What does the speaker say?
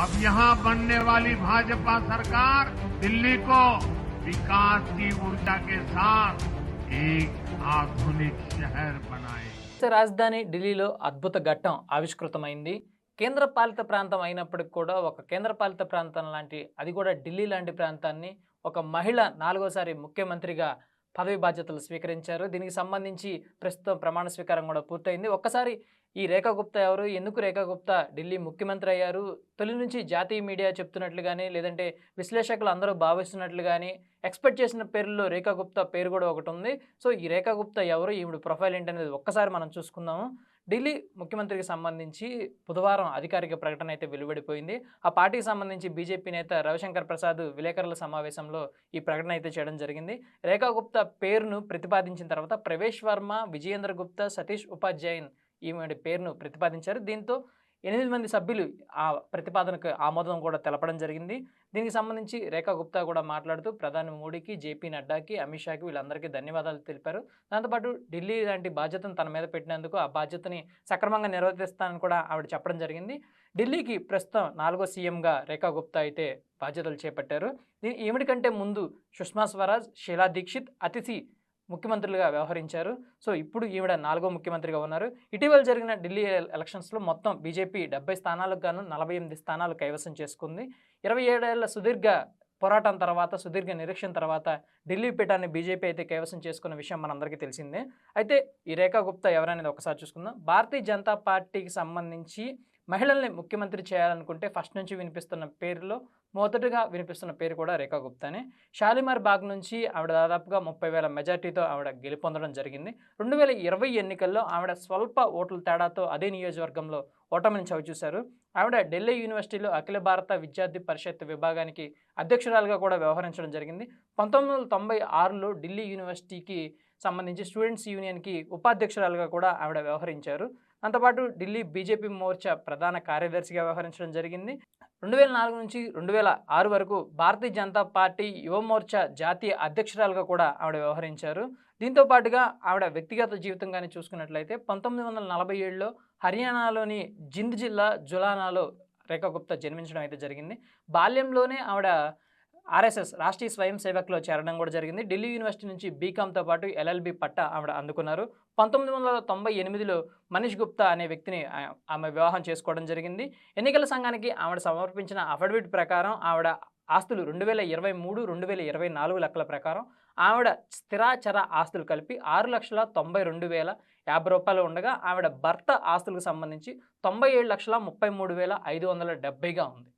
अब यहाँ बनने वाली भाजपा सरकार दिल्ली को विकास की ऊर्जा के साथ एक आधुनिक शहर बनाए। రాజధాని ఢిల్లీలో అద్భుత ఘట్టం ఆవిష్కృతమైంది. కేంద్ర పాలిత ప్రాంతం అయినప్పటికీ కూడా ఒక కేంద్ర పాలిత ప్రాంతం లాంటి అది కూడా ఢిల్లీ లాంటి ప్రాంతాన్ని ఒక మహిళ 4వసారి ముఖ్యమంత్రిగా పదవి బాధ్యతలు స్వీకరించారు. దీనికి సంబంధించి ప్రస్తుతం ప్రమాణ స్వీకారం కూడా పూర్తయింది. ఒక్కసారి ఈ రేఖా గుప్తా ఎవరు, ఎందుకు రేఖా గుప్తా ఢిల్లీ ముఖ్యమంత్రి అయ్యారు, తొలి నుంచి జాతీయ మీడియా చెప్తున్నట్లు కానీ లేదంటే విశ్లేషకులు అందరూ భావిస్తున్నట్లు కానీ ఎక్స్పెక్ట్ చేసిన పేర్లలో రేఖా గుప్తా పేరు కూడా ఒకటి ఉంది. సో ఈ రేఖా గుప్తా ఎవరు, ఈవిడ ప్రొఫైల్ ఏంటనేది ఒక్కసారి మనం చూసుకుందాము. ఢిల్లీ ముఖ్యమంత్రికి సంబంధించి బుధవారం అధికారిక ప్రకటన అయితే వెలువడిపోయింది. ఆ పార్టీకి సంబంధించి బీజేపీ నేత రవిశంకర్ ప్రసాద్ విలేకరుల సమావేశంలో ఈ ప్రకటన అయితే చేయడం జరిగింది. రేఖా గుప్తా పేరును ప్రతిపాదించిన తర్వాత ప్రవేశ్ వర్మ, విజయేంద్ర గుప్తా, సతీష్ ఉపాధ్యాయన్ ఈమె పేరును ప్రతిపాదించారు. దీంతో 8 మంది సభ్యులు ఆ ప్రతిపాదనకు ఆమోదం కూడా తెలపడం జరిగింది. దీనికి సంబంధించి రేఖా గుప్తా కూడా మాట్లాడుతూ ప్రధాని మోడీకి, జేపీ నడ్డాకి, అమిత్ షాకి వీళ్ళందరికీ ధన్యవాదాలు తెలిపారు. దాంతోపాటు ఢిల్లీ లాంటి బాధ్యతను తన మీద పెట్టినందుకు ఆ బాధ్యతని సక్రమంగా నిర్వర్తిస్తానని కూడా ఆవిడ చెప్పడం జరిగింది. ఢిల్లీకి ప్రస్తుతం 4వ సీఎంగా రేఖా గుప్తా అయితే బాధ్యతలు చేపట్టారు. ఈవిడ కంటే ముందు సుష్మా స్వరాజ్, షీలా దీక్షిత్, అతిథి ముఖ్యమంత్రులుగా వ్యవహరించారు. సో ఇప్పుడు ఈవిడ 4వ ముఖ్యమంత్రిగా ఉన్నారు. ఇటీవల జరిగిన ఢిల్లీ ఎలక్షన్స్లో మొత్తం బీజేపీ 70 స్థానాలకు గాను 48 స్థానాలు కైవసం చేసుకుంది. 27 ఏళ్ల సుదీర్ఘ పోరాటం తర్వాత, సుదీర్ఘ నిరీక్షణ తర్వాత ఢిల్లీ పీఠాన్ని బీజేపీ అయితే కైవసం చేసుకున్న విషయం మనందరికీ తెలిసిందే. అయితే ఈ రేఖా గుప్తా ఎవరనేది ఒకసారి చూసుకుందాం. భారతీయ జనతా పార్టీకి సంబంధించి మహిళల్ని ముఖ్యమంత్రి చేయాలనుకుంటే ఫస్ట్ నుంచి వినిపిస్తున్న పేరులో మొదటగా వినిపిస్తున్న పేరు కూడా రేఖా గుప్తానే. షాలిమార్ బాగ్ నుంచి ఆవిడ దాదాపుగా 30,000 మెజార్టీతో ఆవిడ గెలుపొందడం జరిగింది. 2020 ఎన్నికల్లో ఆవిడ స్వల్ప ఓట్ల తేడాతో అదే నియోజకవర్గంలో ఓటమిని చవిచూశారు. ఆవిడ ఢిల్లీ యూనివర్సిటీలో అఖిల భారత విద్యార్థి పరిషత్ విభాగానికి అధ్యక్షురాలుగా కూడా వ్యవహరించడం జరిగింది. 1996లో ఢిల్లీ యూనివర్సిటీకి సంబంధించి స్టూడెంట్స్ యూనియన్కి ఉపాధ్యక్షురాలుగా కూడా ఆవిడ వ్యవహరించారు. దాంతోపాటు ఢిల్లీ బీజేపీ మోర్చా ప్రధాన కార్యదర్శిగా వ్యవహరించడం జరిగింది. 2004 నుంచి 2006 వరకు భారతీయ జనతా పార్టీ యువ మోర్చా జాతీయ అధ్యక్షురాలుగా కూడా ఆవిడ వ్యవహరించారు. దీంతో పాటుగా ఆవిడ వ్యక్తిగత జీవితం కానీ చూసుకున్నట్లయితే 1947లో హర్యానాలోని జింద్ జిల్లా జులానాలో రేఖా గుప్తా జన్మించడం అయితే జరిగింది. బాల్యంలోనే ఆవిడ ఆర్ఎస్ఎస్ రాష్ట్రీయ స్వయం సేవక్లో చేరడం కూడా జరిగింది. ఢిల్లీ యూనివర్సిటీ నుంచి బీకామ్తో పాటు ఎల్ఎల్బి పట్టా ఆవిడ అందుకున్నారు. 1998లో మనీష్ గుప్తా అనే వ్యక్తిని ఆమె వివాహం చేసుకోవడం జరిగింది. ఎన్నికల సంఘానికి ఆవిడ సమర్పించిన అఫిడవిట్ ప్రకారం ఆవిడ ఆస్తులు 2023, 2024 లెక్కల ప్రకారం ఆవిడ స్థిరాచర ఆస్తులు కలిపి 6,92,050 రూపాయలు ఉండగా ఆవిడ భర్త ఆస్తులకు సంబంధించి 97,33,570గా ఉంది.